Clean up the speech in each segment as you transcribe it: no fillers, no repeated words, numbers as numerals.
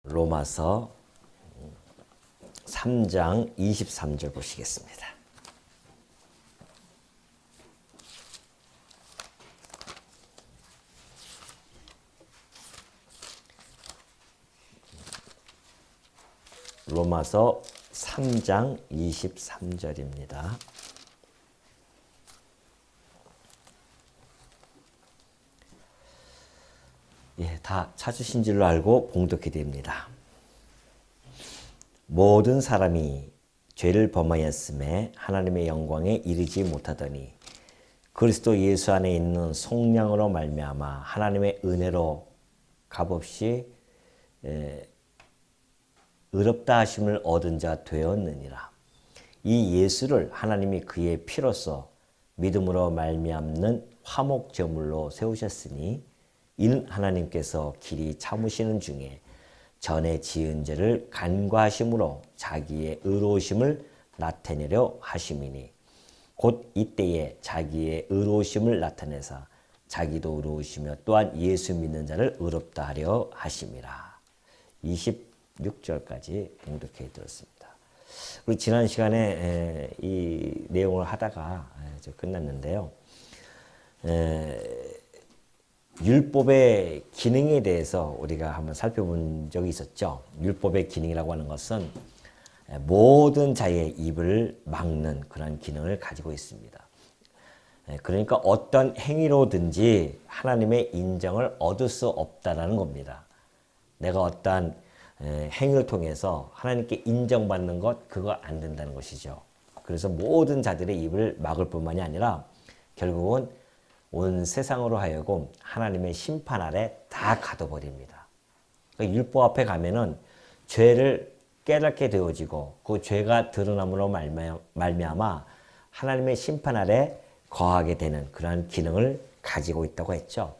로마서 3장 23절 보시겠습니다. 로마서 3장 23절입니다. 다 찾으신 줄로 알고 봉독해 드립니다. 모든 사람이 죄를 범하였음에 하나님의 영광에 이르지 못하더니 그리스도 예수 안에 있는 속량으로 말미암아 하나님의 은혜로 값없이 의롭다 하심을 얻은 자 되었느니라. 이 예수를 하나님이 그의 피로써 믿음으로 말미암는 화목 제물로 세우셨으니 이는 하나님께서 길이 참으시는 중에 전에 지은 죄를 간과하심으로 자기의 의로우심을 나타내려 하심이니 곧 이때에 자기의 의로우심을 나타내사 자기도 의로우시며 또한 예수 믿는 자를 의롭다 하려 하심이라. 26절까지 봉독해 드렸습니다. 우리 지난 시간에 이 내용을 하다가 끝났는데요. 율법의 기능에 대해서 우리가 한번 살펴본 적이 있었죠. 율법의 기능이라고 하는 것은 모든 자의 입을 막는 그런 기능을 가지고 있습니다. 그러니까 어떤 행위로든지 하나님의 인정을 얻을 수 없다라는 겁니다. 내가 어떠한 행위를 통해서 하나님께 인정받는 것, 그거 안 된다는 것이죠. 그래서 모든 자들의 입을 막을 뿐만이 아니라 결국은 온 세상으로 하여금 하나님의 심판 아래 다 가둬버립니다. 그러니까 율법 앞에 가면은 죄를 깨닫게 되어지고 그 죄가 드러남으로 말미암아 하나님의 심판 아래 거하게 되는 그러한 기능을 가지고 있다고 했죠.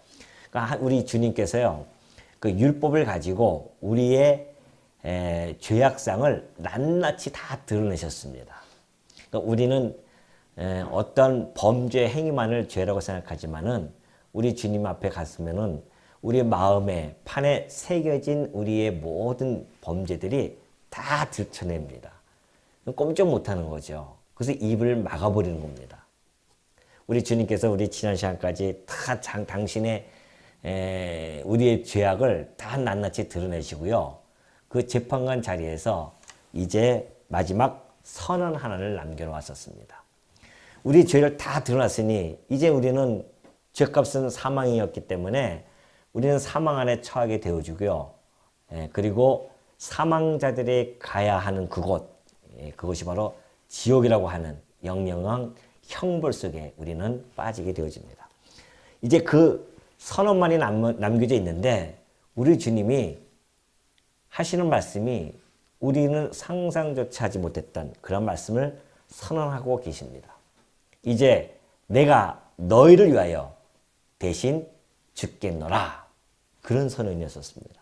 그러니까 우리 주님께서요, 그 율법을 가지고 우리의 죄악상을 낱낱이 다 드러내셨습니다. 그러니까 우리는 어떤 범죄 행위만을 죄라고 생각하지만은 우리 주님 앞에 갔으면은 우리 마음에 판에 새겨진 우리의 모든 범죄들이 다 들춰냅니다. 꼼짝 못하는 거죠. 그래서 입을 막아버리는 겁니다. 우리 주님께서 우리 지난 시간까지 다 당신의 우리의 죄악을 다 낱낱이 드러내시고요. 그 재판관 자리에서 이제 마지막 선언 하나를 남겨놓았었습니다. 우리 죄를 다 드러났으니 이제 우리는 죄값은 사망이었기 때문에 우리는 사망 안에 처하게 되어주고요. 그리고 사망자들이 가야 하는 그곳, 그것이 바로 지옥이라고 하는 영영한 형벌 속에 우리는 빠지게 되어집니다. 이제 그 선언만이 남겨져 있는데 우리 주님이 하시는 말씀이 우리는 상상조차 하지 못했던 그런 말씀을 선언하고 계십니다. 이제 내가 너희를 위하여 대신 죽겠노라. 그런 선언이었습니다.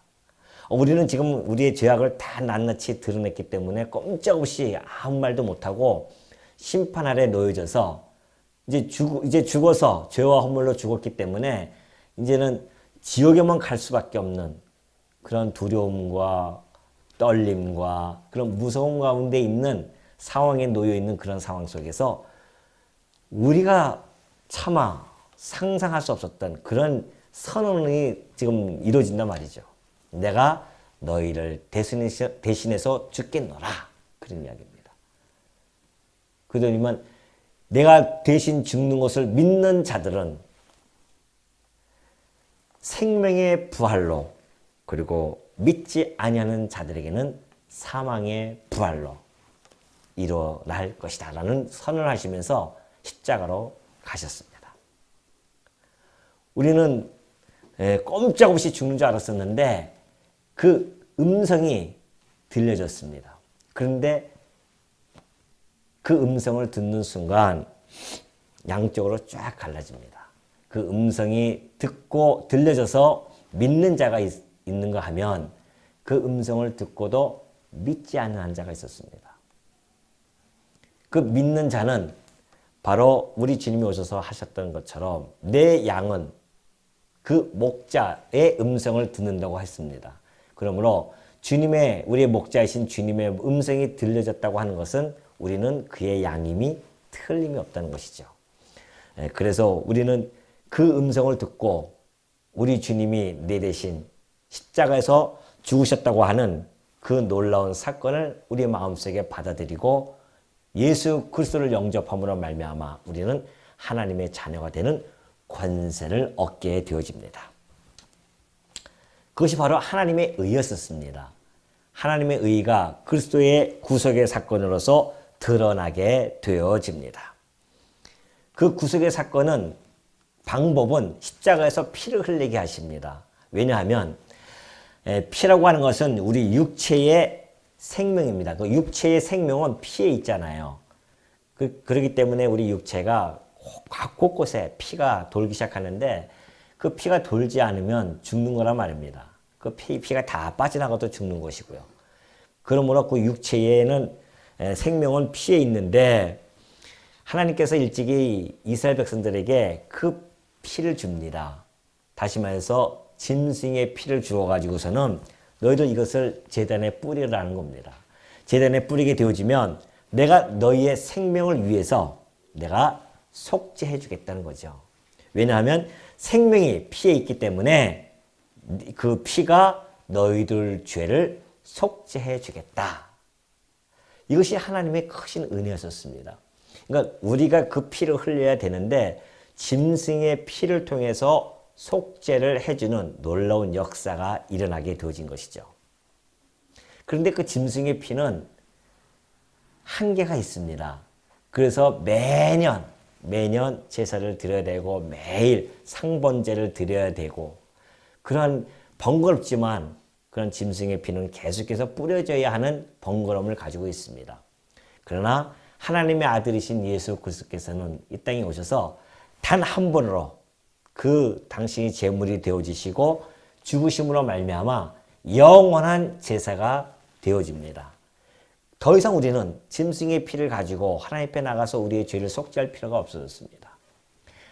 우리는 지금 우리의 죄악을 다 낱낱이 드러냈기 때문에 꼼짝없이 아무 말도 못하고 심판 아래 놓여져서 이제 죽어서 죄와 허물로 죽었기 때문에 이제는 지옥에만 갈 수밖에 없는 그런 두려움과 떨림과 그런 무서움 가운데 있는 상황에 놓여 있는 그런 상황 속에서 우리가 차마 상상할 수 없었던 그런 선언이 지금 이루어진단 말이죠. 내가 너희를 대신해서 죽겠노라. 그런 이야기입니다. 그러니까 내가 대신 죽는 것을 믿는 자들은 생명의 부활로, 그리고 믿지 아니하는 자들에게는 사망의 부활로 일어날 것이다 라는 선언을 하시면서 십자가로 가셨습니다. 우리는 꼼짝없이 죽는 줄 알았었는데 그 음성이 들려졌습니다. 그런데 그 음성을 듣는 순간 양쪽으로 쫙 갈라집니다. 그 음성이 듣고 들려져서 믿는 자가 있는가 하면 그 음성을 듣고도 믿지 않는 자가 있었습니다. 그 믿는 자는 바로 우리 주님이 오셔서 하셨던 것처럼 내 양은 그 목자의 음성을 듣는다고 했습니다. 그러므로 주님의 우리의 목자이신 주님의 음성이 들려졌다고 하는 것은 우리는 그의 양임이 틀림이 없다는 것이죠. 그래서 우리는 그 음성을 듣고 우리 주님이 내 대신 십자가에서 죽으셨다고 하는 그 놀라운 사건을 우리 마음속에 받아들이고 예수 그리스도를 영접함으로 말미암아 우리는 하나님의 자녀가 되는 권세를 얻게 되어집니다. 그것이 바로 하나님의 의였었습니다. 하나님의 의가 그리스도의 구속의 사건으로서 드러나게 되어집니다. 그 구속의 사건은 방법은 십자가에서 피를 흘리게 하십니다. 왜냐하면 피라고 하는 것은 우리 육체의 생명입니다. 그 육체의 생명은 피에 있잖아요. 그렇기 때문에 우리 육체가 곳곳에 피가 돌기 시작하는데 그 피가 돌지 않으면 죽는 거란 말입니다. 그 피가 다 빠져나가도 죽는 것이고요. 그러므로 그 육체에는 생명은 피에 있는데 하나님께서 일찍이 이스라엘 백성들에게 그 피를 줍니다. 다시 말해서 짐승의 피를 주어가지고서는 너희들 이것을 제단에 뿌리라는 겁니다. 제단에 뿌리게 되어지면 내가 너희의 생명을 위해서 내가 속죄해 주겠다는 거죠. 왜냐하면 생명이 피에 있기 때문에 그 피가 너희들 죄를 속죄해 주겠다. 이것이 하나님의 크신 은혜였었습니다. 그러니까 우리가 그 피를 흘려야 되는데 짐승의 피를 통해서 속죄를 해주는 놀라운 역사가 일어나게 되어진 것이죠. 그런데 그 짐승의 피는 한계가 있습니다. 그래서 매년 제사를 드려야 되고 매일 상번제를 드려야 되고 그런 번거롭지만 그런 짐승의 피는 계속해서 뿌려져야 하는 번거로움을 가지고 있습니다. 그러나 하나님의 아들이신 예수 그리스도께서는 이 땅에 오셔서 단 한 번으로 그 당신이 제물이 되어지시고 죽으심으로 말미암아 영원한 제사가 되어집니다. 더 이상 우리는 짐승의 피를 가지고 하나님 앞에 나가서 우리의 죄를 속죄할 필요가 없어졌습니다.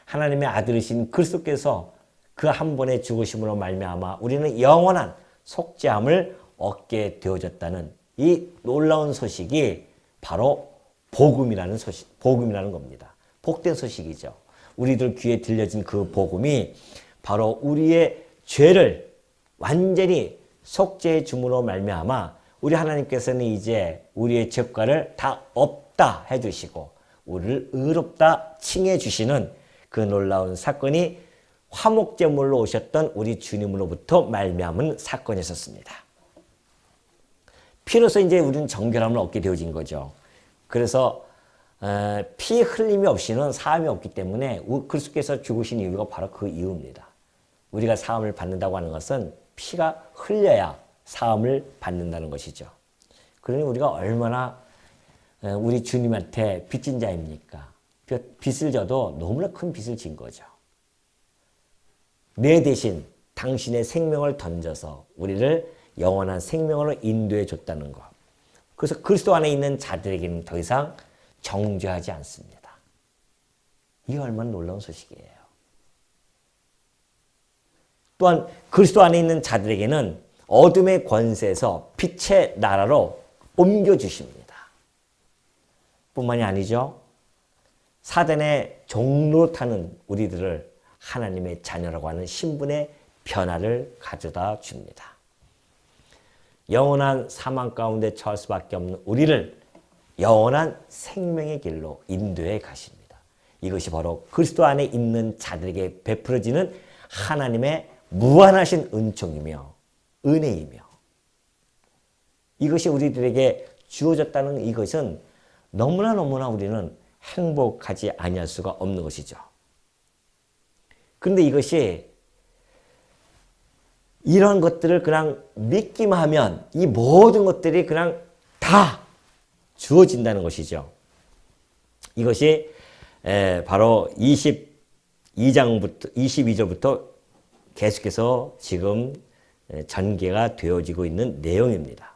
하나님의 아들이신 그리스도께서 그 한 번의 죽으심으로 말미암아 우리는 영원한 속죄함을 얻게 되어졌다는 이 놀라운 소식이 바로 복음이라는 겁니다. 복된 소식이죠. 우리들 귀에 들려진 그 복음이 바로 우리의 죄를 완전히 속죄해 줌으로 말미암아 우리 하나님께서는 이제 우리의 죄과를 다 없다 해주시고 우리를 의롭다 칭해 주시는 그 놀라운 사건이 화목제물로 오셨던 우리 주님으로부터 말미암은 사건이었습니다. 피로서 이제 우리는 정결함을 얻게 되어진 거죠. 그래서 피 흘림이 없이는 사함이 없기 때문에 그리스도께서 죽으신 이유가 바로 그 이유입니다. 우리가 사함을 받는다고 하는 것은 피가 흘려야 사함을 받는다는 것이죠. 그러니 우리가 얼마나 우리 주님한테 빚진 자입니까? 빚을 져도 너무나 큰 빚을 진 거죠. 내 대신 당신의 생명을 던져서 우리를 영원한 생명으로 인도해 줬다는 것. 그래서 그리스도 안에 있는 자들에게는 더 이상 정죄하지 않습니다. 이게 얼마나 놀라운 소식이에요. 또한 그리스도 안에 있는 자들에게는 어둠의 권세에서 빛의 나라로 옮겨주십니다. 뿐만이 아니죠. 사단의 종로 타는 우리들을 하나님의 자녀라고 하는 신분의 변화를 가져다 줍니다. 영원한 사망 가운데 처할 수밖에 없는 우리를 영원한 생명의 길로 인도해 가십니다. 이것이 바로 그리스도 안에 있는 자들에게 베풀어지는 하나님의 무한하신 은총이며 은혜이며 이것이 우리들에게 주어졌다는 이것은 너무나 우리는 행복하지 아니할 수가 없는 것이죠. 그런데 이것이 이런 것들을 그냥 믿기만 하면 이 모든 것들이 그냥 다 주어진다는 것이죠. 이것이 바로 22절부터 계속해서 지금 전개가 되어지고 있는 내용입니다.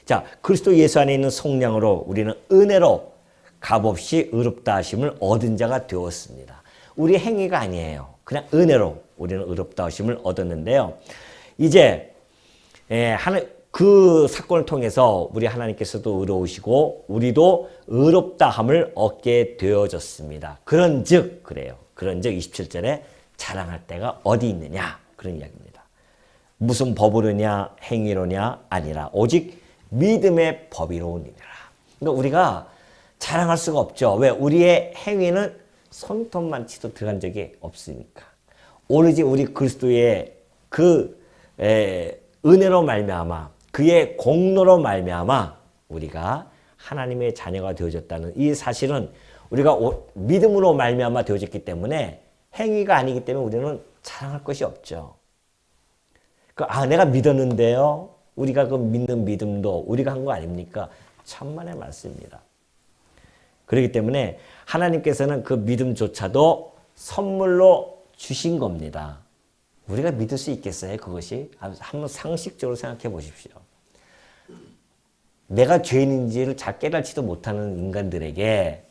자, 그리스도 예수 안에 있는 속량으로 우리는 은혜로 값없이 의롭다 하심을 얻은 자가 되었습니다. 우리 행위가 아니에요. 그냥 은혜로 우리는 의롭다 하심을 얻었는데요. 이제 그 사건을 통해서 우리 하나님께서도 의로우시고 우리도 의롭다함을 얻게 되어졌습니다. 그런즉 그래요. 그런즉 27절에 자랑할 때가 어디 있느냐 그런 이야기입니다. 무슨 법으로냐 행위로냐 아니라 오직 믿음의 법이로우니라. 그러니까 우리가 자랑할 수가 없죠. 왜? 우리의 행위는 손톱만치도 들어간 적이 없으니까. 오로지 우리 그리스도의 그 은혜로 말미암아 그의 공로로 말미암아 우리가 하나님의 자녀가 되어졌다는 이 사실은 우리가 믿음으로 말미암아 되어졌기 때문에 행위가 아니기 때문에 우리는 자랑할 것이 없죠. 내가 믿었는데요. 우리가 그 믿는 믿음도 우리가 한 거 아닙니까? 천만의 말씀입니다. 그렇기 때문에 하나님께서는 그 믿음조차도 선물로 주신 겁니다. 우리가 믿을 수 있겠어요? 그것이? 한번 상식적으로 생각해 보십시오. 내가 죄인인지를 잘 깨닫지도 못하는 인간들에게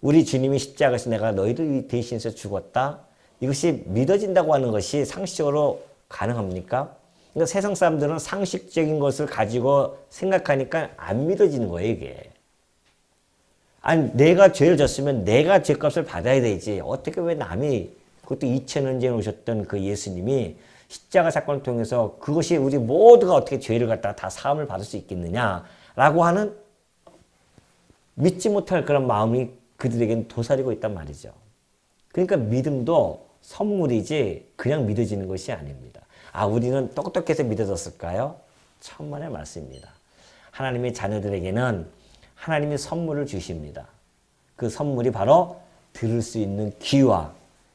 우리 주님이 십자가에서 내가 너희를 대신해서 죽었다? 이것이 믿어진다고 하는 것이 상식적으로 가능합니까? 그러니까 세상 사람들은 상식적인 것을 가지고 생각하니까 안 믿어지는 거예요, 이게. 아니, 내가 죄를 졌으면 내가 죄값을 받아야 되지. 어떻게 왜 남이, 그것도 2000년 전에 오셨던 그 예수님이 십자가 사건을 통해서 그것이 우리 모두가 어떻게 죄를 갖다가 다 사함을 받을 수 있겠느냐라고 하는 믿지 못할 그런 마음이 그들에게는 도사리고 있단 말이죠. 그러니까 믿음도 선물이지 그냥 믿어지는 것이 아닙니다. 우리는 똑똑해서 믿어졌을까요? 천만의 말씀입니다. 하나님의 자녀들에게는 하나님이 선물을 주십니다. 그 선물이 바로 들을 수 있는 귀와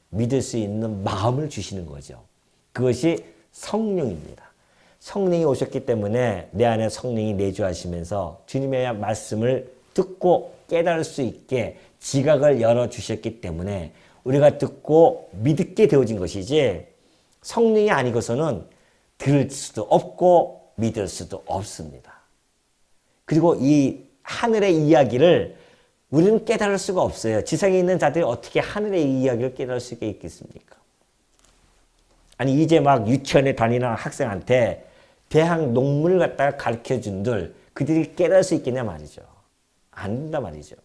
믿을 수 있는 마음을 주시는 거죠. 그것이 성령입니다. 성령이 오셨기 때문에 내 안에 성령이 내주하시면서 주님의 말씀을 듣고 깨달을 수 있게 지각을 열어주셨기 때문에 우리가 듣고 믿게 되어진 것이지 성령이 아니고서는 들을 수도 없고 믿을 수도 없습니다. 그리고 이 하늘의 이야기를 우리는 깨달을 수가 없어요. 지상에 있는 자들이 어떻게 하늘의 이야기를 깨달을 수가 있겠습니까? 아니 이제 막 유치원에 다니는 학생한테 대학 논문을 갖다가 가르쳐준들 그들이 깨달을 수 있겠냐 말이죠. 안 된다 말이죠.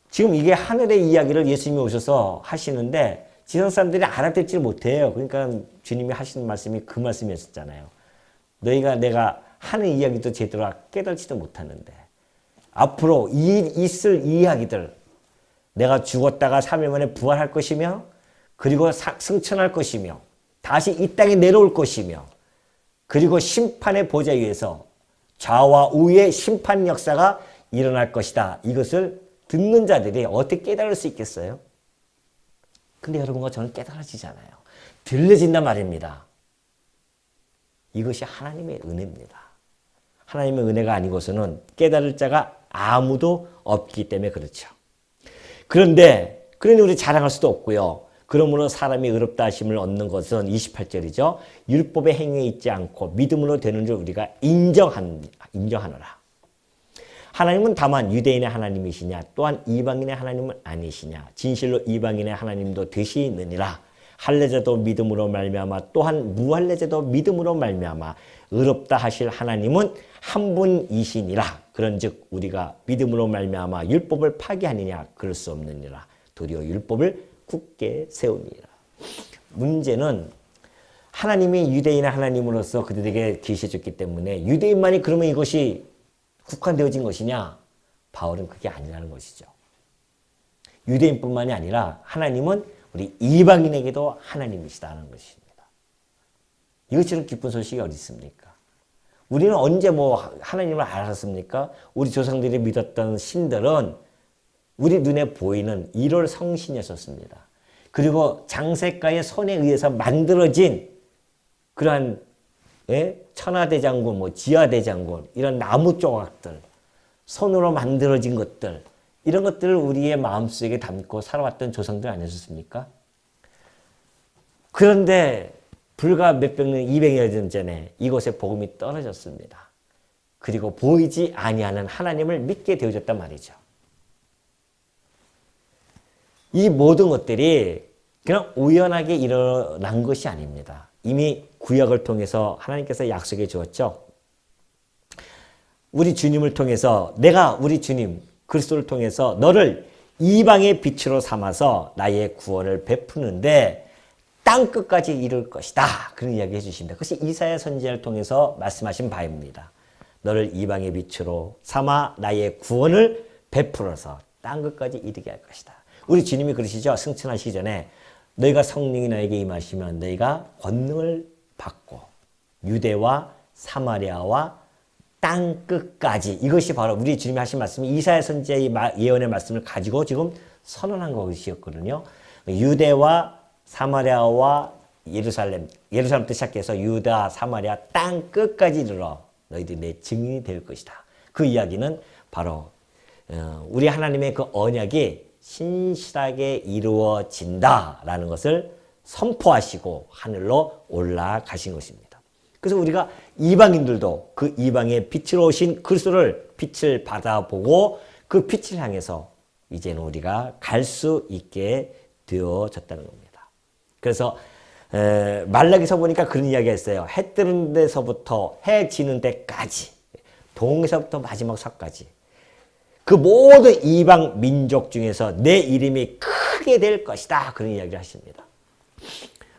지금 이게 하늘의 이야기를 예수님이 오셔서 하시는데 지상 사람들이 알아듣지 못해요. 그러니까 주님이 하시는 말씀이 그 말씀이었잖아요. 너희가 내가 하는 이야기도 제대로 깨달지도 못하는데 앞으로 있을 이야기들 내가 죽었다가 3일 만에 부활할 것이며 그리고 승천할 것이며 다시 이 땅에 내려올 것이며 그리고 심판의 보좌 위에서 좌와 우의 심판 역사가 일어날 것이다. 이것을 듣는 자들이 어떻게 깨달을 수 있겠어요? 근데 여러분과 저는 깨달아지잖아요. 들려진단 말입니다. 이것이 하나님의 은혜입니다. 하나님의 은혜가 아니고서는 깨달을 자가 아무도 없기 때문에 그렇죠. 그런데 우리 자랑할 수도 없고요. 그러므로 사람이 의롭다 하심을 얻는 것은 28절이죠. 율법의 행위에 있지 않고 믿음으로 되는 줄 우리가 인정하노라. 하나님은 다만 유대인의 하나님이시냐 또한 이방인의 하나님은 아니시냐 진실로 이방인의 하나님도 되시느니라. 할례자도 믿음으로 말미암아 또한 무할례자도 믿음으로 말미암아 의롭다 하실 하나님은 한 분이시니라. 그런즉 우리가 믿음으로 말미암아 율법을 파기하느냐 그럴 수 없느니라. 도리어 율법을 굳게 세우니라. 문제는 하나님이 유대인의 하나님으로서 그들에게 계시해줬기 때문에 유대인만이 그러면 이것이 국한되어진 것이냐? 바울은 그게 아니라는 것이죠. 유대인뿐만이 아니라 하나님은 우리 이방인에게도 하나님이시다는 것입니다. 이것처럼 기쁜 소식이 어디 있습니까? 우리는 언제 하나님을 알았습니까? 우리 조상들이 믿었던 신들은 우리 눈에 보이는 1월 성신이었습니다. 그리고 장색가의 손에 의해서 만들어진 그러한 천하대장군, 지하대장군 이런 나무 조각들, 손으로 만들어진 것들 이런 것들을 우리의 마음속에 담고 살아왔던 조상들 아니었습니까? 그런데 불과 몇백 년, 200여 년 전에 이곳에 복음이 떨어졌습니다. 그리고 보이지 아니하는 하나님을 믿게 되어졌단 말이죠. 이 모든 것들이 그냥 우연하게 일어난 것이 아닙니다. 이미 구약을 통해서 하나님께서 약속해 주었죠. 우리 주님을 통해서 내가 우리 주님 그리스도를 통해서 너를 이방의 빛으로 삼아서 나의 구원을 베푸는데 땅 끝까지 이룰 것이다. 그런 이야기 해주십니다. 그것이 이사야 선지자를 통해서 말씀하신 바입니다. 너를 이방의 빛으로 삼아 나의 구원을 베풀어서 땅 끝까지 이르게 할 것이다. 우리 주님이 그러시죠. 승천하시기 전에 너희가 성령이 너에게 임하시면 너희가 권능을 받고 유대와 사마리아와 땅 끝까지, 이것이 바로 우리 주님이 하신 말씀이 이사야 선지자의 예언의 말씀을 가지고 지금 선언한 것이었거든요. 유대와 사마리아와 예루살렘부터 시작해서 유다, 사마리아 땅 끝까지 이르러 너희들이 내 증인이 될 것이다. 그 이야기는 바로 우리 하나님의 그 언약이 신실하게 이루어진다라는 것을 선포하시고 하늘로 올라가신 것입니다. 그래서 우리가 이방인들도 그 이방의 빛으로 오신 그리스도를 빛을 받아보고 그 빛을 향해서 이제는 우리가 갈 수 있게 되어졌다는 겁니다. 그래서 말라기서 보니까 그런 이야기가 있어요. 해 뜨는 데서부터 해 지는 데까지, 동에서부터 마지막 서까지 그 모든 이방 민족 중에서 내 이름이 크게 될 것이다. 그런 이야기를 하십니다.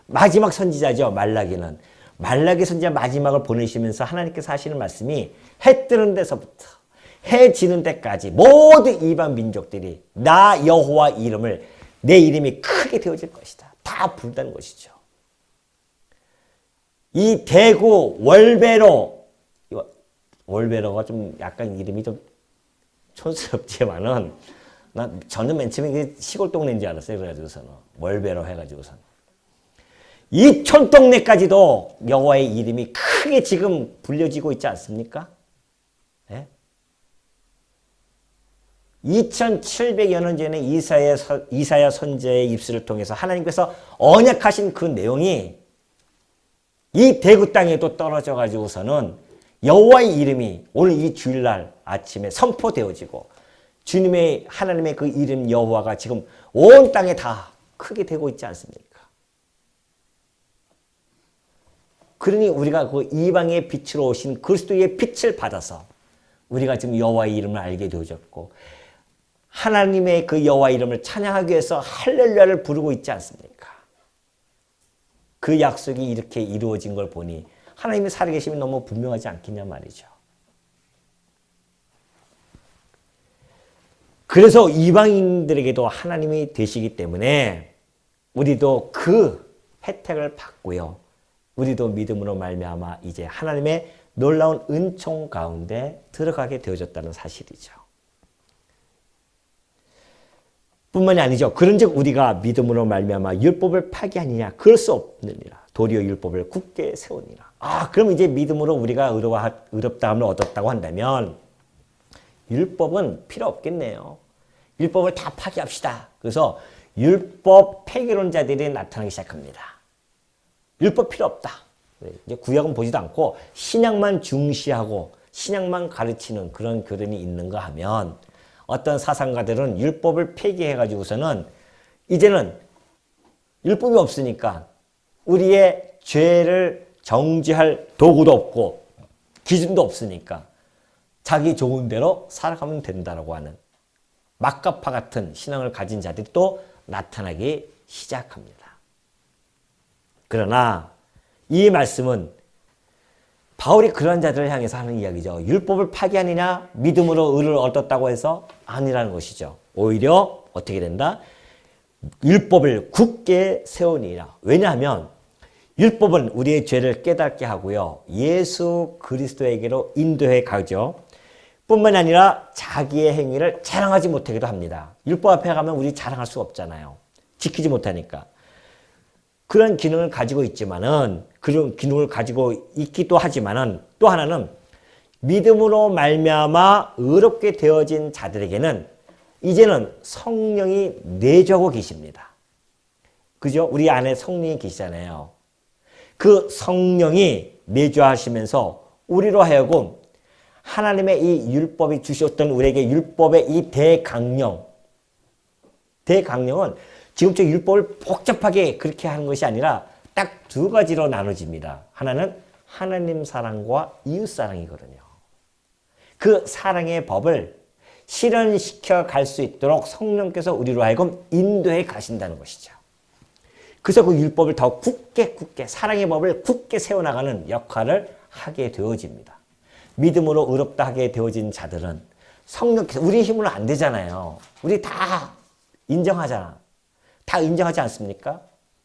마지막 선지자죠. 말라기는. 말라기 선지자 마지막을 보내시면서 하나님께서 하시는 말씀이 해 뜨는 데서부터 해 지는 데까지 모든 이방 민족들이 나 여호와 이름을, 내 이름이 크게 되어질 것이다. 다 부른다는 것이죠. 이 대구 월베로가 좀 약간 이름이 좀 촌스럽지만은 저는 맨 처음에 이게 시골 동네인 줄 알았어요. 그래가지고서는 월베로 해가지고서는 이 촌동네까지도 여호와의 이름이 크게 지금 불려지고 있지 않습니까? 네? 2700여 년 전에 이사야 선지자의 입술을 통해서 하나님께서 언약하신 그 내용이 이 대구 땅에도 떨어져 가지고서는 여호와의 이름이 오늘 이 주일날 아침에 선포되어지고 주님의 하나님의 그 이름 여호와가 지금 온 땅에 다 크게 되고 있지 않습니까? 그러니 우리가 그 이방의 빛으로 오신 그리스도의 빛을 받아서 우리가 지금 여호와의 이름을 알게 되어졌고 하나님의 그 여호와 이름을 찬양하기 위해서 할렐루야를 부르고 있지 않습니까? 그 약속이 이렇게 이루어진 걸 보니 하나님의 살아계심이 너무 분명하지 않겠냐 말이죠. 그래서 이방인들에게도 하나님이 되시기 때문에 우리도 그 혜택을 받고요. 우리도 믿음으로 말미암아 이제 하나님의 놀라운 은총 가운데 들어가게 되어졌다는 사실이죠. 뿐만이 아니죠. 그런즉 우리가 믿음으로 말미암아 율법을 파기하느냐? 그럴 수 없느니라. 도리어 율법을 굳게 세우니라. 그럼 이제 믿음으로 우리가 의롭다함을 얻었다고 한다면 율법은 필요 없겠네요. 율법을 다 파기합시다. 그래서 율법 폐기론자들이 나타나기 시작합니다. 율법 필요 없다. 이제 구약은 보지도 않고 신약만 중시하고 신약만 가르치는 그런 교단이 있는가 하면 어떤 사상가들은 율법을 폐기해가지고서는 이제는 율법이 없으니까 우리의 죄를 정죄할 도구도 없고 기준도 없으니까 자기 좋은 대로 살아가면 된다라고 하는 막가파 같은 신앙을 가진 자들이 또 나타나기 시작합니다. 그러나 이 말씀은 바울이 그런 자들을 향해서 하는 이야기죠. 율법을 파기하느냐? 믿음으로 의를 얻었다고 해서 아니라는 것이죠. 오히려 어떻게 된다? 율법을 굳게 세우니라. 왜냐하면 율법은 우리의 죄를 깨닫게 하고요. 예수 그리스도에게로 인도해 가죠. 뿐만 아니라 자기의 행위를 자랑하지 못하기도 합니다. 율법 앞에 가면 우리 자랑할 수가 없잖아요. 지키지 못하니까. 그런 기능을 가지고 있지만은, 그런 기능을 가지고 있기도 하지만은, 또 하나는 믿음으로 말미암아 의롭게 되어진 자들에게는 이제는 성령이 내주하고 계십니다. 그죠? 우리 안에 성령이 계시잖아요. 그 성령이 내주하시면서 우리로 하여금 하나님의 이 율법이 주셨던 우리에게 율법의 이 대강령은 지금 저 율법을 복잡하게 그렇게 하는 것이 아니라 딱 두 가지로 나눠집니다. 하나는 하나님 사랑과 이웃 사랑이거든요. 그 사랑의 법을 실현시켜 갈 수 있도록 성령께서 우리로 하여금 인도해 가신다는 것이죠. 그래서 그 율법을 더 굳게 사랑의 법을 굳게 세워나가는 역할을 하게 되어집니다. 믿음으로 의롭다 하게 되어진 자들은 성령께서 우리 힘으로 안 되잖아요. 우리 다 인정하잖아. 다 인정하지 않습니까?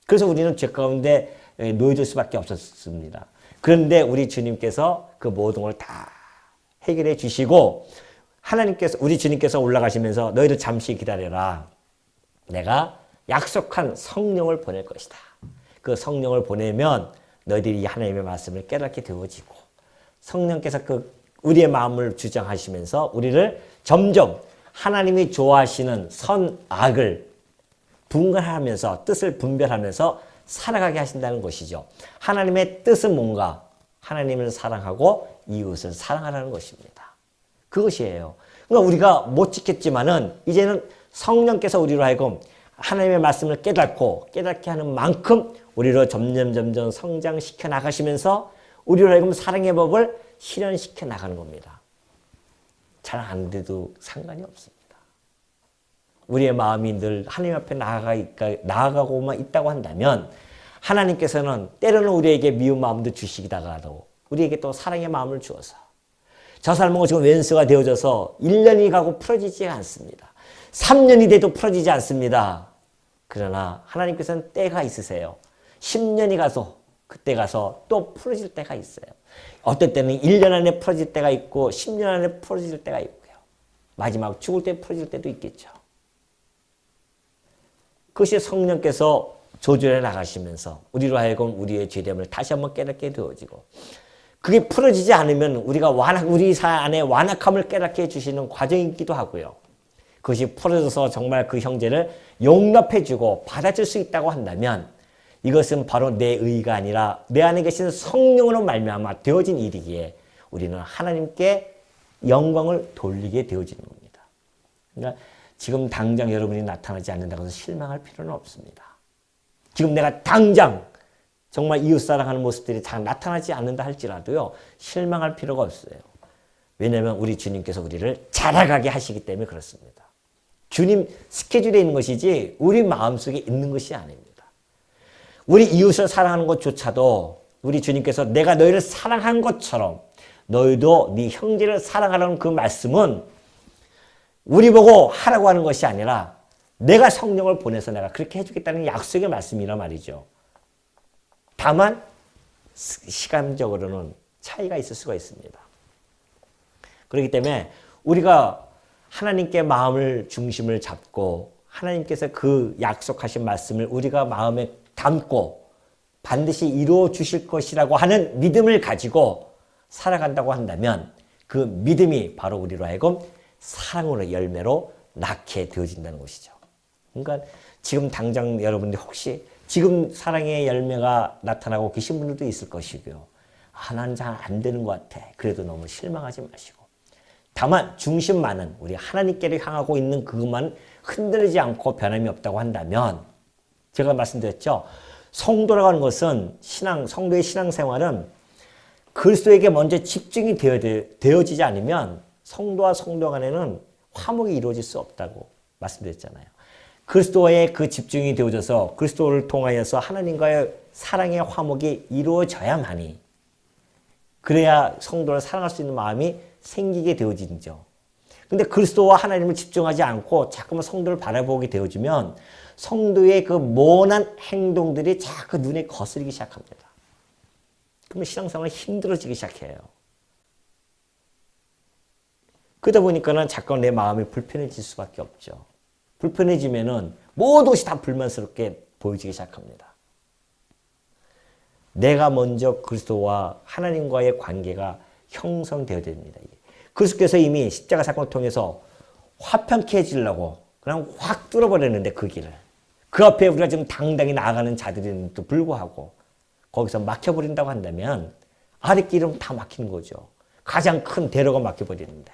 그래서 우리는 죄 가운데 놓여질 수밖에 없었습니다. 그런데 우리 주님께서 그 모든 걸 다 해결해 주시고 하나님께서 우리 주님께서 올라가시면서 너희를 잠시 기다려라. 내가 약속한 성령을 보낼 것이다. 그 성령을 보내면 너희들이 하나님의 말씀을 깨닫게 되어지고 성령께서 그 우리의 마음을 주장하시면서 우리를 점점 하나님이 좋아하시는 선악을 분간하면서 뜻을 분별하면서 살아가게 하신다는 것이죠. 하나님의 뜻은 뭔가? 하나님을 사랑하고 이웃을 사랑하라는 것입니다. 그것이에요. 그러니까 우리가 못 지켰지만은 이제는 성령께서 우리로 하여금 하나님의 말씀을 깨닫게 하는 만큼 우리로 점점 성장시켜 나가시면서 우리로 하여금 사랑의 법을 실현시켜 나가는 겁니다. 잘 안 돼도 상관이 없습니다. 우리의 마음이 늘 하나님 앞에 나아가고만 있다고 한다면 하나님께서는 때로는 우리에게 미운 마음도 주시다가도 우리에게 또 사랑의 마음을 주어서 저 사람은 지금 왼수가 되어져서 1년이 가고 풀어지지 않습니다. 3년이 돼도 풀어지지 않습니다. 그러나 하나님께서는 때가 있으세요. 10년이 가서 그때 가서 또 풀어질 때가 있어요. 어떨 때는 1년 안에 풀어질 때가 있고 10년 안에 풀어질 때가 있고요. 마지막 죽을 때 풀어질 때도 있겠죠. 그것이 성령께서 조절해 나가시면서 우리로 하여금 우리의 죄됨을 다시 한번 깨닫게 되어지고 그게 풀어지지 않으면 우리가 우리 안에 완악함을 깨닫게 해주시는 과정이기도 하고요. 그것이 풀어져서 정말 그 형제를 용납해주고 받아줄 수 있다고 한다면 이것은 바로 내 의가 아니라 내 안에 계신 성령으로 말미암아 되어진 일이기에 우리는 하나님께 영광을 돌리게 되어지는 겁니다. 그러니까 지금 당장 여러분이 나타나지 않는다고 해서 실망할 필요는 없습니다. 지금 내가 당장 정말 이웃 사랑하는 모습들이 잘 나타나지 않는다 할지라도요. 실망할 필요가 없어요. 왜냐하면 우리 주님께서 우리를 자라가게 하시기 때문에 그렇습니다. 주님 스케줄에 있는 것이지 우리 마음속에 있는 것이 아닙니다. 우리 이웃을 사랑하는 것조차도 우리 주님께서 내가 너희를 사랑한 것처럼 너희도 네 형제를 사랑하라는 그 말씀은 우리 보고 하라고 하는 것이 아니라 내가 성령을 보내서 내가 그렇게 해주겠다는 약속의 말씀이란 말이죠. 다만 시간적으로는 차이가 있을 수가 있습니다. 그렇기 때문에 우리가 하나님께 마음을 중심을 잡고 하나님께서 그 약속하신 말씀을 우리가 마음에 담고 반드시 이루어 주실 것이라고 하는 믿음을 가지고 살아간다고 한다면 그 믿음이 바로 우리로 하여금 사랑으로 열매로 낳게 되어진다는 것이죠. 그러니까 지금 당장 여러분들이 혹시 지금 사랑의 열매가 나타나고 계신 분들도 있을 것이고요. 나는 잘 안 되는 것 같아. 그래도 너무 실망하지 마시고. 다만 중심만은 우리 하나님께를 향하고 있는 그것만 흔들리지 않고 변함이 없다고 한다면 제가 말씀드렸죠. 성도라고 하는 것은 성도의 신앙생활은 그리스도에게 먼저 집중이 되어지지 않으면 성도와 성도 간에는 화목이 이루어질 수 없다고 말씀드렸잖아요. 그리스도와의 그 집중이 되어져서 그리스도를 통하여서 하나님과의 사랑의 화목이 이루어져야만이 그래야 성도를 사랑할 수 있는 마음이 생기게 되어지죠. 근데 그리스도와 하나님을 집중하지 않고 자꾸만 성도를 바라보게 되어지면 성도의 그 모난 행동들이 자꾸 눈에 거스르기 시작합니다. 그러면 신앙생활이 힘들어지기 시작해요. 그러다 보니까는 자꾸 내 마음이 불편해질 수밖에 없죠. 불편해지면은 모든 것이 다 불만스럽게 보여지기 시작합니다. 내가 먼저 그리스도와 하나님과의 관계가 형성되어야 됩니다. 그리스도께서 이미 십자가 사건을 통해서 화평케 해주려고 그냥 확 뚫어버렸는데 그 길을. 그 앞에 우리가 지금 당당히 나아가는 자들인데도 불구하고 거기서 막혀버린다고 한다면 아랫길은 다 막히는 거죠. 가장 큰 대로가 막혀버리는데.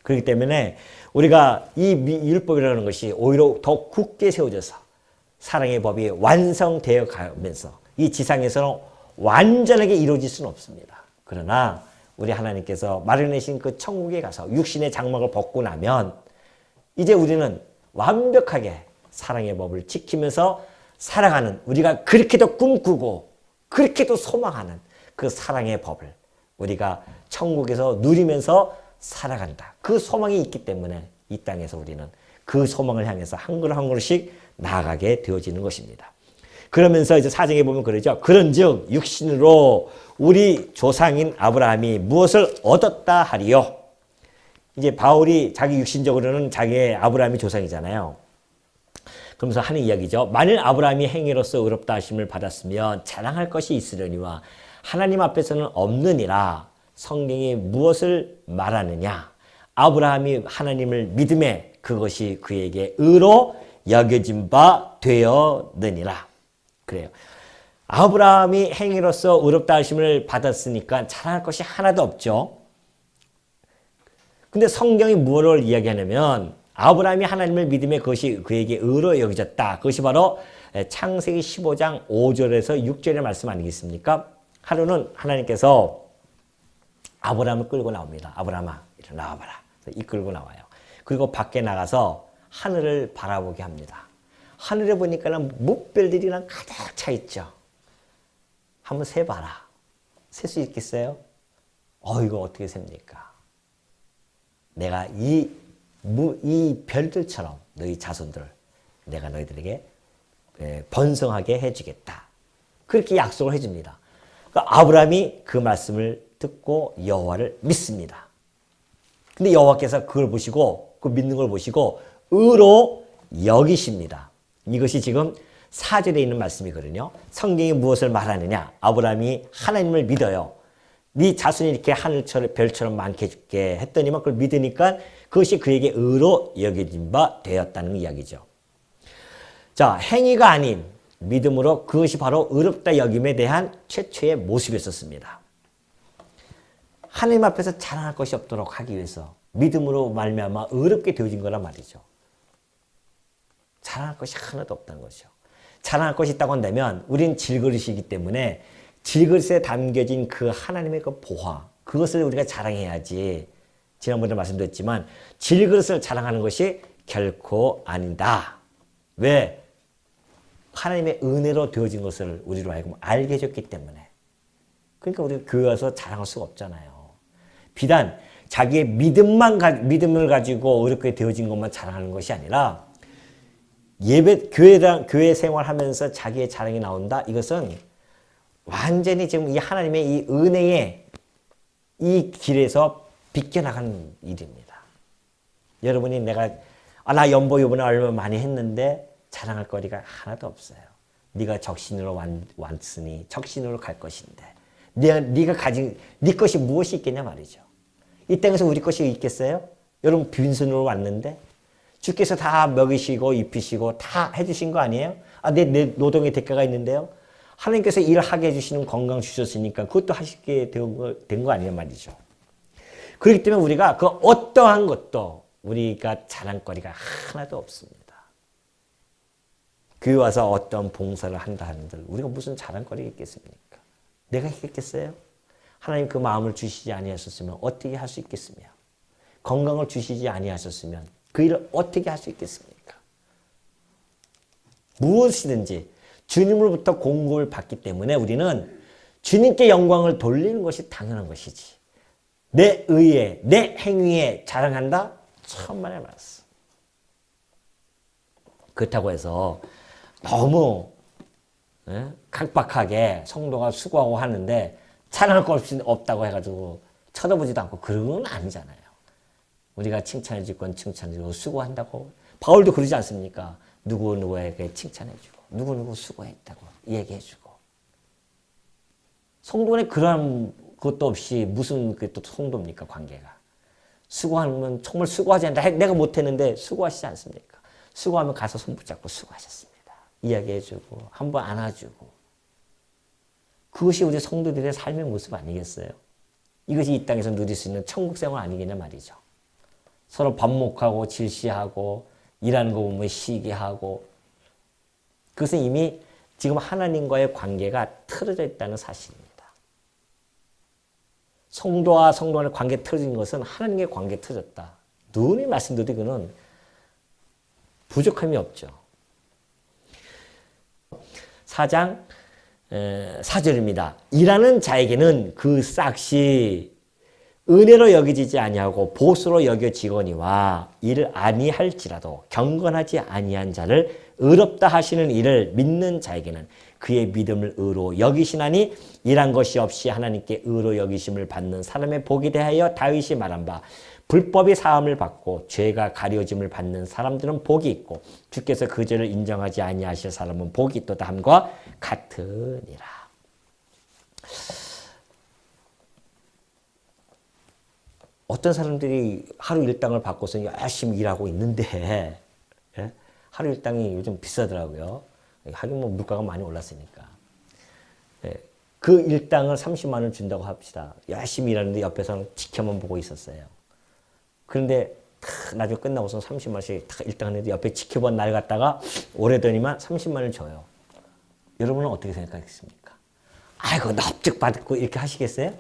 그렇기 때문에 우리가 이 율법이라는 것이 오히려 더 굳게 세워져서 사랑의 법이 완성되어 가면서 이 지상에서는 완전하게 이루어질 수는 없습니다. 그러나 우리 하나님께서 마련하신 그 천국에 가서 육신의 장막을 벗고 나면 이제 우리는 완벽하게 사랑의 법을 지키면서 살아가는, 우리가 그렇게도 꿈꾸고 그렇게도 소망하는 그 사랑의 법을 우리가 천국에서 누리면서 살아간다. 그 소망이 있기 때문에 이 땅에서 우리는 그 소망을 향해서 한 걸음 한 걸음씩 나아가게 되어지는 것입니다. 그러면서 이제 사정에 보면 그러죠. 그런즉 육신으로 우리 조상인 아브라함이 무엇을 얻었다 하리요. 이제 바울이 자기 육신적으로는 자기의 아브라함이 조상이잖아요. 그러면서 하는 이야기죠. 만일 아브라함이 행위로서 의롭다 하심을 받았으면 자랑할 것이 있으려니와 하나님 앞에서는 없느니라. 성경이 무엇을 말하느냐? 아브라함이 하나님을 믿음에 그것이 그에게 의로 여겨진 바 되었느니라. 그래요. 아브라함이 행위로서 의롭다 하심을 받았으니까 자랑할 것이 하나도 없죠. 근데 성경이 무엇을 이야기하냐면 아브라함이 하나님을 믿음에 그것이 그에게 의로 여겨졌다. 그것이 바로 창세기 15장 5절에서 6절의 말씀 아니겠습니까? 하루는 하나님께서 아브라함을 끌고 나옵니다. 아브라함아, 이리 나와봐라. 이끌고 나와요. 그리고 밖에 나가서 하늘을 바라보게 합니다. 하늘에 보니까는 묵별들이 가득 차 있죠. 한번 세봐라. 셀 수 있겠어요? 이거 어떻게 셉니까? 내가 이 별들처럼 너희 자손들을 내가 너희들에게 번성하게 해주겠다. 그렇게 약속을 해줍니다. 그러니까 아브라함이 그 말씀을 듣고 여호와를 믿습니다. 근데 여호와께서 그걸 보시고 그 믿는 걸 보시고 의로 여기십니다. 이것이 지금 4절에 있는 말씀이거든요. 성경이 무엇을 말하느냐? 아브라함이 하나님을 믿어요. 네 자손이 이렇게 하늘처럼 별처럼 많게 해줄게 했더니만 그걸 믿으니까 그것이 그에게 의로 여겨진 바 되었다는 이야기죠. 자, 행위가 아닌 믿음으로 그것이 바로 의롭다 여김에 대한 최초의 모습이었습니다. 하나님 앞에서 자랑할 것이 없도록 하기 위해서 믿음으로 말미암아 의롭게 되어진 거란 말이죠. 자랑할 것이 하나도 없다는 거죠. 자랑할 것이 있다고 한다면 우리는 질그릇이기 때문에 질그릇에 담겨진 그 하나님의 그 보화, 그것을 우리가 자랑해야지. 지난번에 말씀드렸지만 질그릇을 자랑하는 것이 결코 아니다. 왜? 하나님의 은혜로 되어진 것을 우리로 하여금 알게 해줬기 때문에. 그러니까 우리가 교회 와서 자랑할 수가 없잖아요. 비단 자기의 믿음을 가지고 이렇게 되어진 것만 자랑하는 것이 아니라 교회 생활하면서 자기의 자랑이 나온다. 이것은 완전히 지금 이 하나님의 이 은혜의 이 길에서 비껴나가는 일입니다. 여러분이 나 연보 이번에 얼마 많이 했는데 자랑할 거리가 하나도 없어요. 네가 적신으로 왔으니 적신으로 갈 것인데 네가 가진 네 것이 무엇이 있겠냐 말이죠. 이 땅에서 우리 것이 있겠어요? 여러분 빈손으로 왔는데 주께서 다 먹이시고 입히시고 다 해주신 거 아니에요? 내 노동의 대가가 있는데요. 하나님께서 일하게 해주시는 건강 주셨으니까 그것도 하시게 된 거 아니에요 말이죠. 그렇기 때문에 우리가 그 어떠한 것도 우리가 자랑거리가 하나도 없습니다. 교회 와서 어떤 봉사를 한다 한들 우리가 무슨 자랑거리가 있겠습니까? 내가 했겠어요? 하나님 그 마음을 주시지 아니하셨으면 어떻게 할 수 있겠으며 건강을 주시지 아니하셨으면 그 일을 어떻게 할 수 있겠습니까? 무엇이든지 주님으로부터 공급을 받기 때문에 우리는 주님께 영광을 돌리는 것이 당연한 것이지. 내 의에, 내 행위에 자랑한다? 천만의 말씀. 그렇다고 해서 너무 각박하게 성도가 수고하고 하는데 자랑할 거 없다고 해가지고 쳐다보지도 않고 그런 건 아니잖아요. 우리가 칭찬해 줄 건 칭찬해주고 수고한다고. 바울도 그러지 않습니까? 누구누구에게 칭찬해주고 누구누구 수고했다고 얘기해주고. 성도 간에 그런 것도 없이 무슨 그게 또 성도입니까? 관계가. 수고하면 정말 수고하지 않는다. 내가 못했는데 수고하시지 않습니까? 수고하면 가서 손 붙잡고 수고하셨습니다. 이야기해주고 한번 안아주고. 그것이 우리 성도들의 삶의 모습 아니겠어요? 이것이 이 땅에서 누릴 수 있는 천국 생활 아니겠냐 말이죠. 서로 반목하고 질시하고 일하는 거 보면 시기하고 그것은 이미 지금 하나님과의 관계가 틀어져 있다는 사실입니다. 성도와 성도 간의 관계 틀어진 것은 하나님의 관계 틀어졌다. 누누이 말씀드리고 이거는 부족함이 없죠. 4장 4절입니다. 일하는 자에게는 그 싹이 은혜로 여겨지지 아니하고 보수로 여겨지거니와 이를 아니할지라도 경건하지 아니한 자를 의롭다 하시는 이를 믿는 자에게는 그의 믿음을 의로 여기시나니 일한 것이 없이 하나님께 의로 여기심을 받는 사람의 복에 대하여 다윗이 말한 바 불법이 사함을 받고 죄가 가려짐을 받는 사람들은 복이 있고 주께서 그 죄를 인정하지 아니하실 사람은 복이 있도다 함과 같으니라. 어떤 사람들이 하루 일당을 받고서 열심히 일하고 있는데 예? 하루 일당이 요즘 비싸더라고요. 하긴 뭐 물가가 많이 올랐으니까. 예. 그 일당을 30만 원 준다고 합시다. 열심히 일하는데 옆에서는 지켜만 보고 있었어요. 그런데 나중에 끝나고서 30만 원씩 일당했는데 옆에 지켜본 날 갔다가 오래더니만 30만 원을 줘요. 여러분은 어떻게 생각하겠습니까? 아이고 납득 받고 이렇게 하시겠어요?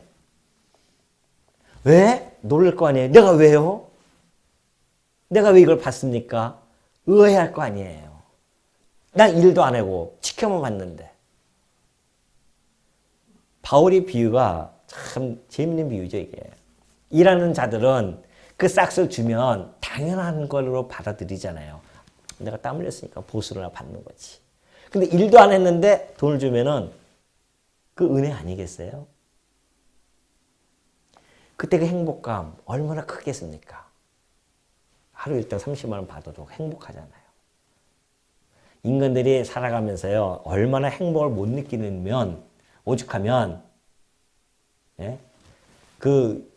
왜? 놀랄 거 아니에요. 내가 왜요? 내가 왜 이걸 받습니까? 의아해할 거 아니에요. 난 일도 안 하고 지켜만 봤는데. 바울의 비유가 참 재밌는 비유죠, 이게. 일하는 자들은 그 싹을 주면 당연한 걸로 받아들이잖아요. 내가 땀 흘렸으니까 보수를 받는 거지. 근데 일도 안 했는데 돈을 주면은 그 은혜 아니겠어요? 그때 그 행복감 얼마나 크겠습니까? 하루 일당 30만 원 받아도 행복하잖아요. 인간들이 살아가면서요, 얼마나 행복을 못 느끼면, 오죽하면, 예?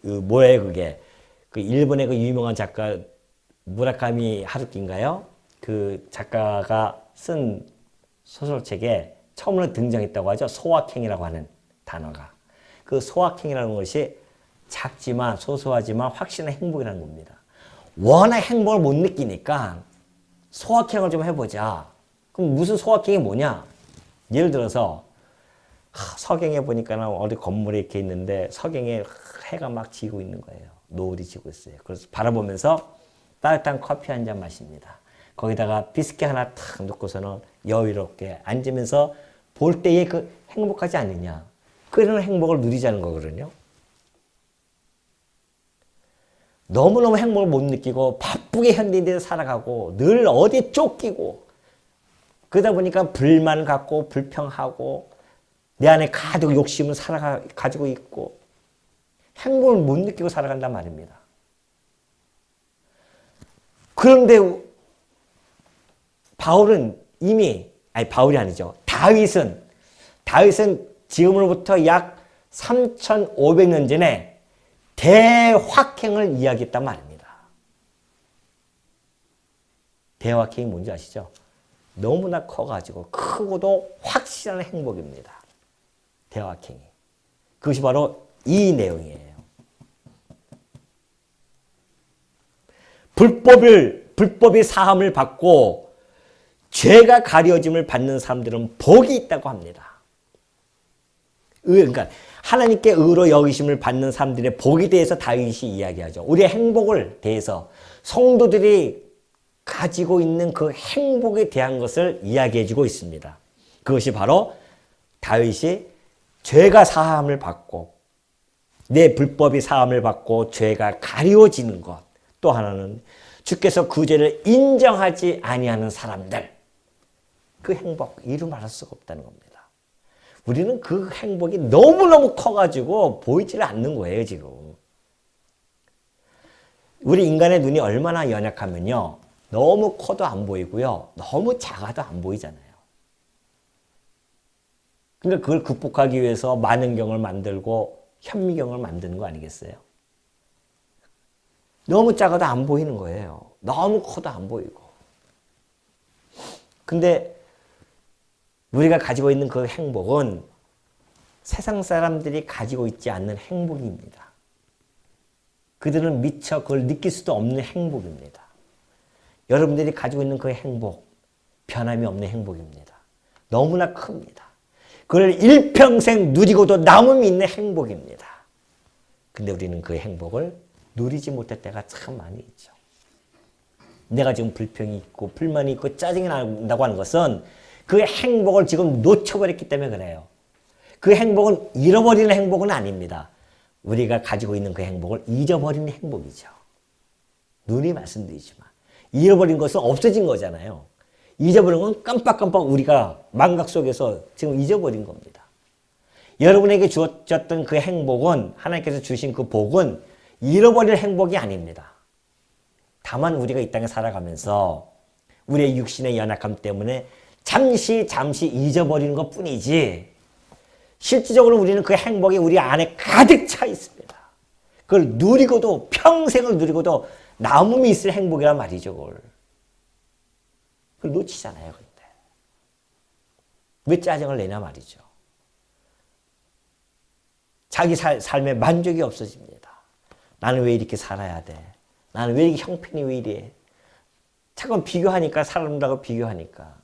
뭐예요, 그게? 그 일본의 그 유명한 작가, 무라카미 하루키인가요? 그 작가가 쓴 소설책에 처음으로 등장했다고 하죠. 소확행이라고 하는 단어가. 그 소확행이라는 것이 작지만 소소하지만 확실한 행복이라는 겁니다. 워낙 행복을 못 느끼니까 소확행을 좀 해보자. 그럼 무슨 소확행이 뭐냐? 예를 들어서 서경에 보니까 어디 건물에 이렇게 있는데 서경에 해가 막 지고 있는 거예요. 노을이 지고 있어요. 그래서 바라보면서 따뜻한 커피 한 잔 마십니다. 거기다가 비스킷 하나 탁 넣고서는 여유롭게 앉으면서 볼 때에 그 행복하지 않느냐? 그런 행복을 누리자는 거거든요. 너무너무 행복을 못 느끼고 바쁘게 현대인들이 살아가고 늘 어디 쫓기고 그러다 보니까 불만 갖고 불평하고 내 안에 가득 욕심을 가지고 있고 행복을 못 느끼고 살아간단 말입니다. 그런데 바울이 아니죠. 다윗은 지금으로부터 약 3,500년 전에 대확행을 이야기했단 말입니다. 대확행이 뭔지 아시죠? 너무나 커가지고 크고도 확실한 행복입니다. 대확행이. 그것이 바로 이 내용이에요. 불법이 사함을 받고 죄가 가려짐을 받는 사람들은 복이 있다고 합니다. 그러니까 하나님께 의로 여기심을 받는 사람들의 복에 대해서 다윗이 이야기하죠. 우리의 행복을 대해서 성도들이 가지고 있는 그 행복에 대한 것을 이야기해주고 있습니다. 그것이 바로 다윗이 죄가 사함을 받고 내 불법이 사함을 받고 죄가 가려지는 것. 또 하나는 주께서 그 죄를 인정하지 아니하는 사람들. 그 행복 이루 말할 수가 없다는 겁니다. 우리는 그 행복이 너무너무 커가지고 보이질 않는 거예요, 지금. 우리 인간의 눈이 얼마나 연약하면요. 너무 커도 안 보이고요. 너무 작아도 안 보이잖아요. 그러니까 그걸 극복하기 위해서 만원경을 만들고 현미경을 만드는 거 아니겠어요? 너무 작아도 안 보이는 거예요. 너무 커도 안 보이고. 근데 우리가 가지고 있는 그 행복은 세상 사람들이 가지고 있지 않는 행복입니다. 그들은 미처 그걸 느낄 수도 없는 행복입니다. 여러분들이 가지고 있는 그 행복, 변함이 없는 행복입니다. 너무나 큽니다. 그걸 일평생 누리고도 남음이 있는 행복입니다. 근데 우리는 그 행복을 누리지 못할 때가 참 많이 있죠. 내가 지금 불평이 있고 불만이 있고 짜증이 난다고 하는 것은 그 행복을 지금 놓쳐버렸기 때문에 그래요. 그 행복은 잃어버리는 행복은 아닙니다. 우리가 가지고 있는 그 행복을 잊어버리는 행복이죠. 눈이 말씀드리지만 잃어버린 것은 없어진 거잖아요. 잊어버린 건 깜빡깜빡 우리가 망각 속에서 지금 잊어버린 겁니다. 여러분에게 주어졌던 그 행복은, 하나님께서 주신 그 복은 잃어버릴 행복이 아닙니다. 다만 우리가 이 땅에 살아가면서 우리의 육신의 연약함 때문에 잠시 잊어버리는 것 뿐이지, 실질적으로 우리는 그 행복이 우리 안에 가득 차 있습니다. 그걸 누리고도, 평생을 누리고도 남음이 있을 행복이란 말이죠. 그걸 놓치잖아요. 근데 왜 짜증을 내냐 말이죠. 자기 삶에 만족이 없어집니다. 나는 왜 이렇게 살아야 돼? 나는 왜 이렇게 형편이 왜 이래? 자꾸 비교하니까, 사람들하고 비교하니까.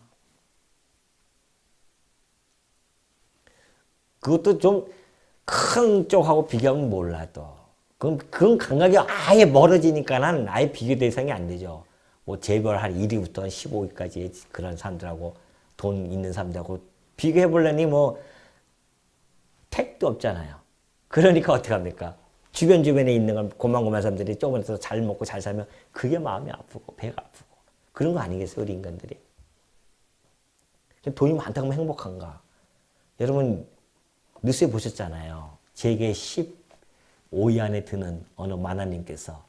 그것도 좀 큰 쪽하고 비교하면 몰라도. 그건 감각이 아예 멀어지니까는 아예 비교 대상이 안 되죠. 뭐 재벌 한 1위부터 15위까지 그런 사람들하고, 돈 있는 사람들하고 비교해 보려니 뭐 택도 없잖아요. 그러니까 어떡합니까? 주변에 있는 건 고만고만 사람들이 조금만 더 잘 먹고 잘 살면 그게 마음이 아프고 배가 아프고 그런 거 아니겠어요, 우리 인간들이? 돈이 많다고 하면 행복한가? 여러분 뉴스에 보셨잖아요. 세계 15위 안에 드는 어느 만화님께서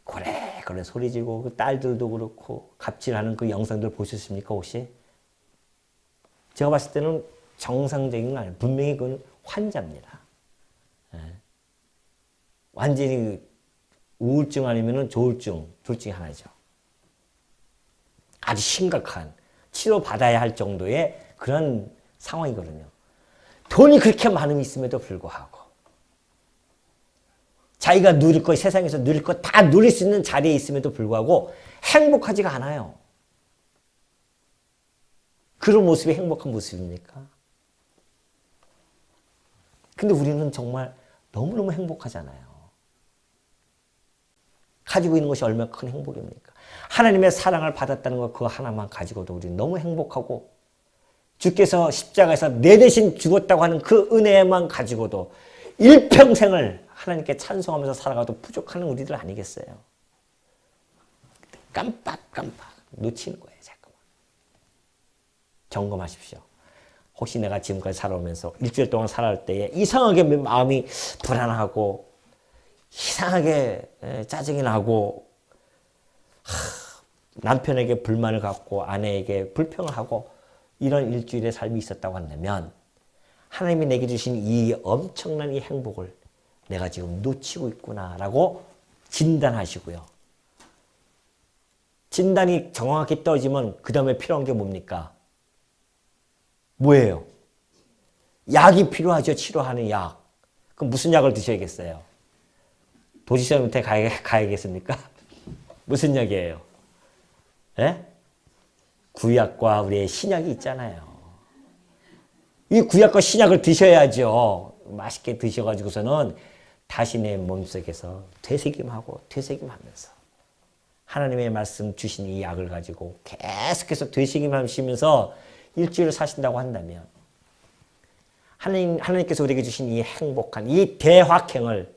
고래고래 소리 지르고, 그 딸들도 그렇고 갑질하는 그 영상들 보셨습니까 혹시? 제가 봤을 때는 정상적인 거 아니에요. 분명히 그건 환자입니다. 완전히 우울증 아니면 조울증, 둘 중에 하나죠. 아주 심각한 치료받아야 할 정도의 그런 상황이거든요. 돈이 그렇게 많음이 있음에도 불구하고 자기가 누릴 거, 세상에서 누릴 거 다 누릴 수 있는 자리에 있음에도 불구하고 행복하지가 않아요. 그런 모습이 행복한 모습입니까? 근데 우리는 정말 너무너무 행복하잖아요. 가지고 있는 것이 얼마나 큰 행복입니까? 하나님의 사랑을 받았다는 것, 그거 하나만 가지고도 우리는 너무 행복하고, 주께서 십자가에서 내 대신 죽었다고 하는 그 은혜만 가지고도 일평생을 하나님께 찬송하면서 살아가도 부족한 우리들 아니겠어요? 깜빡깜빡 놓치는 거예요. 잠깐만. 점검하십시오. 혹시 내가 지금까지 살아오면서 일주일 동안 살아올 때에 이상하게 마음이 불안하고 이상하게 짜증이 나고 남편에게 불만을 갖고 아내에게 불평을 하고 이런 일주일의 삶이 있었다고 한다면 하나님이 내게 주신 이 엄청난 이 행복을 내가 지금 놓치고 있구나라고 진단하시고요. 진단이 정확하게 떨어지면 그 다음에 필요한 게 뭡니까? 뭐예요? 약이 필요하죠. 치료하는 약. 그럼 무슨 약을 드셔야겠어요? 도지사님한테 가야겠습니까? 무슨 약이에요? 예? 구약과 우리의 신약이 있잖아요. 이 구약과 신약을 드셔야죠. 맛있게 드셔가지고서는 다시 내 몸속에서 되새김하고 되새김하면서 하나님의 말씀 주신 이 약을 가지고 계속해서 되새김하시면서 일주일을 사신다고 한다면 하나님께서 우리에게 주신 이 행복한 이 대확행을,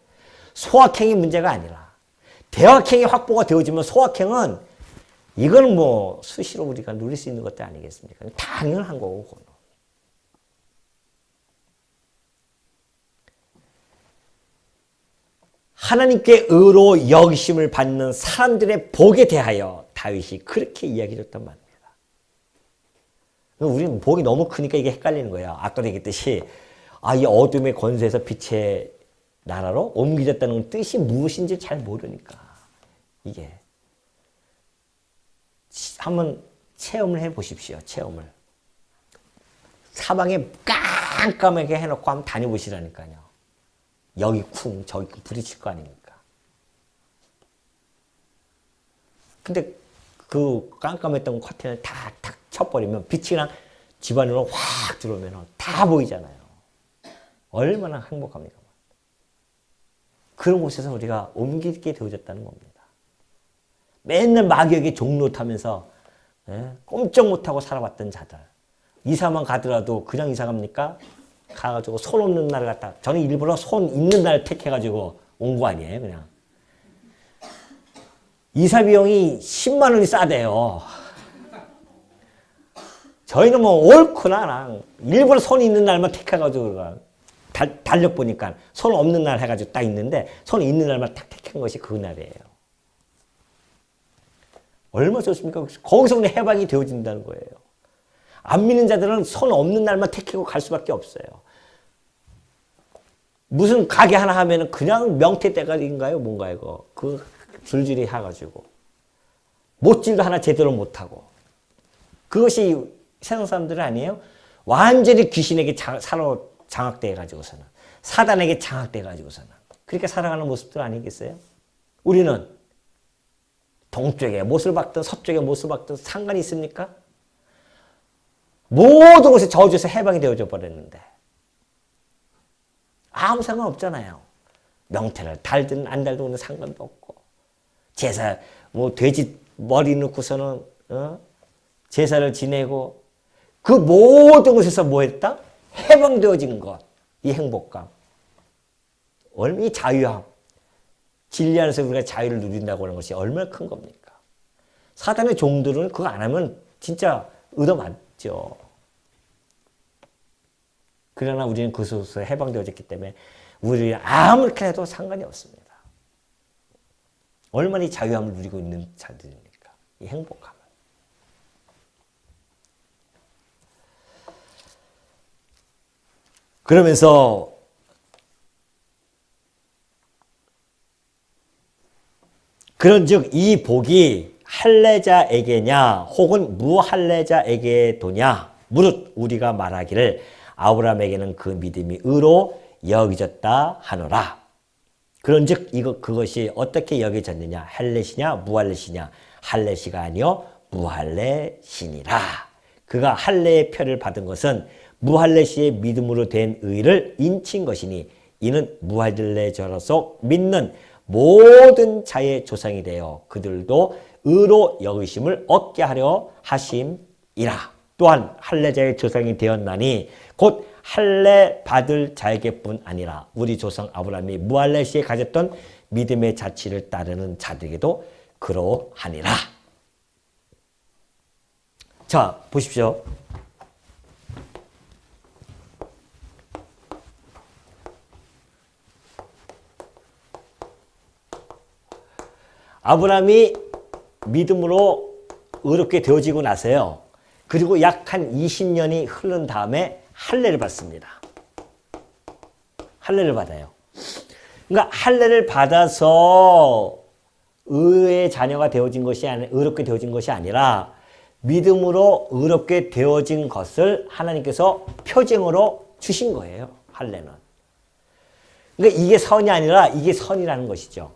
소확행이 문제가 아니라 대확행이 확보가 되어지면 소확행은 이건 뭐 수시로 우리가 누릴 수 있는 것도 아니겠습니까? 당연한 거고. 그거는. 하나님께 의로 여기심을 받는 사람들의 복에 대하여 다윗이 그렇게 이야기했단 말입니다. 우리는 복이 너무 크니까 이게 헷갈리는 거예요. 아까도 얘기했듯이 이 어둠의 권세에서 빛의 나라로 옮겨졌다는 뜻이 무엇인지 잘 모르니까 이게 한번 체험을 해보십시오. 체험을. 사방에 깜깜하게 해놓고 한번 다녀보시라니까요. 여기 쿵 저기 쿵 부딪힐 거 아닙니까? 근데 그 깜깜했던 커튼을 탁탁 쳐버리면 빛이 그냥 집안으로 확 들어오면 다 보이잖아요. 얼마나 행복합니까? 그런 곳에서 우리가 옮기게 되어졌다는 겁니다. 맨날 마귀에게 종로 타면서 꼼짝 못하고 살아왔던 자들. 이사만 가더라도 그냥 이사 갑니까? 가가지고 손 없는 날 갔다. 저는 일부러 손 있는 날 택해가지고 온 거 아니에요, 그냥. 이사 비용이 10만 원이 싸대요. 저희는 뭐 옳구나. 일부러 손 있는 날만 택해가지고 달력 보니까 손 없는 날 해가지고 딱 있는데 손 있는 날만 딱 택한 것이 그날이에요. 얼마나 좋습니까? 거기서 그냥 해방이 되어진다는 거예요. 안 믿는 자들은 손 없는 날만 택하고 갈 수밖에 없어요. 무슨 가게 하나 하면은 그냥 명태 대가리인가요? 뭔가 이거. 그 줄줄이 해가지고. 못질도 하나 제대로 못하고. 그것이 세상 사람들 아니에요? 완전히 귀신에게 사로 장악돼가지고서는. 사단에게 장악돼가지고서는. 그렇게 살아가는 모습들 아니겠어요? 우리는 동쪽에 못을 박든 서쪽에 못을 박든 상관이 있습니까? 모든 것이 저주에서 해방이 되어져 버렸는데 아무 상관없잖아요. 명태를 달든 안 달든 상관도 없고 제사 뭐 돼지 머리 넣고서는 제사를 지내고 그 모든 것에서 뭐 했다? 해방되어진 것. 이 행복감. 얼마나 이 자유함. 진리 안에서 우리가 자유를 누린다고 하는 것이 얼마나 큰 겁니까? 사단의 종들은 그거 안 하면 진짜 얻어맞죠. 그러나 우리는 그 속에서 해방되어졌기 때문에 우리 아무렇게 해도 상관이 없습니다. 얼마나 이 자유함을 누리고 있는 자들입니까? 이 행복함을. 그러면서 그런즉 이 복이 할례자에게냐 혹은 무할례자에게도냐 무릇 우리가 말하기를 아브라함에게는 그 믿음이 의로 여겨졌다 하노라. 그런즉 그것이 어떻게 여겨졌느냐? 할례시냐 무할례시냐? 할례시가 아니요 무할례시니라. 그가 할례의 표를 받은 것은 무할례시의 믿음으로 된 의를 인친 것이니 이는 무할례자로서 믿는 모든 자의 조상이 되어 그들도 의로 여기심을 얻게 하려 하심이라. 또한 할례자의 조상이 되었나니 곧 할례 받을 자에게뿐 아니라 우리 조상 아브라함이 무할례 시에 가졌던 믿음의 자취를 따르는 자들에게도 그러하니라. 자, 보십시오. 아브라함이 믿음으로 의롭게 되어지고 나서요. 그리고 약 한 20년이 흐른 다음에 할례를 받습니다. 할례를 받아요. 그러니까 할례를 받아서 의의 자녀가 되어진 것이 의롭게 되어진 것이 아니라 믿음으로 의롭게 되어진 것을 하나님께서 표징으로 주신 거예요. 할례는. 그러니까 이게 선이 아니라 이게 선이라는 것이죠.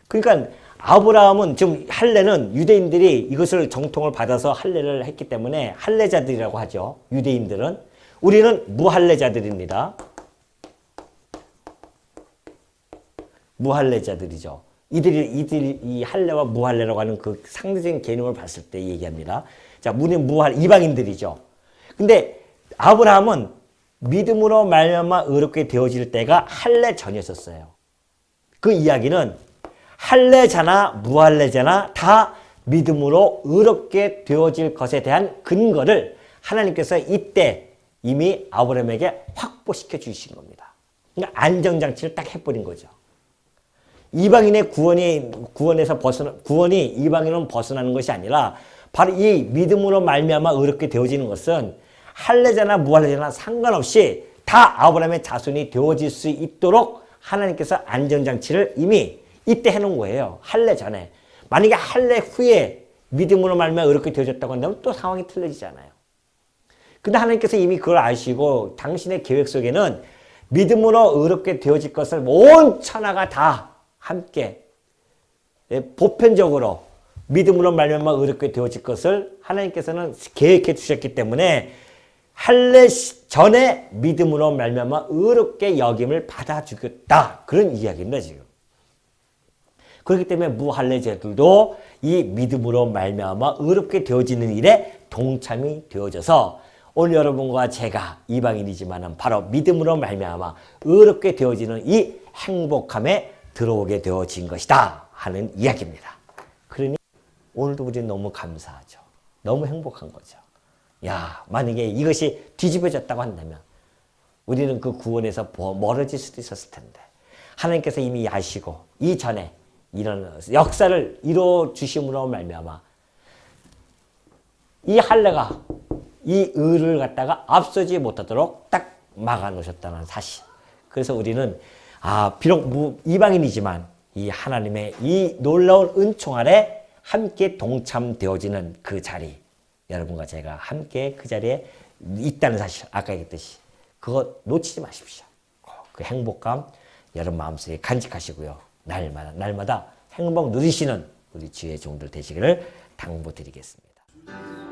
그러니까 아브라함은 지금 할례는 유대인들이 이것을 정통을 받아서 할례를 했기 때문에 할례자들이라고 하죠. 유대인들은. 우리는 무할례자들입니다. 무할례자들이죠. 이들이 이 할례와 무할례라고 하는 그 상대적인 개념을 봤을 때 얘기합니다. 자, 우리는 이방인들이죠. 근데 아브라함은 믿음으로 말미암아 의롭게 되어질 때가 할례 전이었어요. 그 이야기는 할례자나 무할례자나 다 믿음으로 의롭게 되어질 것에 대한 근거를 하나님께서 이때 이미 아브라함에게 확보시켜 주신 겁니다. 그러니까 안정장치를 딱 해버린 거죠. 이방인의 구원이 이방인은 벗어나는 것이 아니라 바로 이 믿음으로 말미암아 의롭게 되어지는 것은 할례자나 무할례자나 상관없이 다 아브라함의 자손이 되어질 수 있도록 하나님께서 안정장치를 이미 이때 해놓은 거예요. 할례 전에. 만약에 할례 후에 믿음으로 말미암아 의롭게 되어졌다고 한다면 또 상황이 틀려지잖아요. 근데 하나님께서 이미 그걸 아시고 당신의 계획 속에는 믿음으로 의롭게 되어질 것을 온 천하가 다 함께 보편적으로 믿음으로 말미암아 의롭게 되어질 것을 하나님께서는 계획해 주셨기 때문에 할례 전에 믿음으로 말미암아 의롭게 여김을 받아주겠다. 그런 이야기입니다, 지금. 그렇기 때문에 무할례자들도 이 믿음으로 말미암아 의롭게 되어지는 일에 동참이 되어져서 오늘 여러분과 제가 이방인이지만은 바로 믿음으로 말미암아 의롭게 되어지는 이 행복함에 들어오게 되어진 것이다 하는 이야기입니다. 그러니 오늘도 우리는 너무 감사하죠. 너무 행복한 거죠. 야, 만약에 이것이 뒤집어졌다고 한다면 우리는 그 구원에서 멀어질 수도 있었을 텐데 하나님께서 이미 아시고 이전에 이런 역사를 이루어 주심으로 말미암아 이 할례가 이 의를 갖다가 앞서지 못하도록 딱 막아 놓으셨다는 사실. 그래서 우리는 비록 이방인이지만 이 하나님의 이 놀라운 은총 아래 함께 동참되어지는 그 자리, 여러분과 제가 함께 그 자리에 있다는 사실, 아까 얘기했듯이 그거 놓치지 마십시오. 그 행복감 여러분 마음속에 간직하시고요. 날마다 행복 누리시는 우리 주의 종들 되시기를 당부드리겠습니다.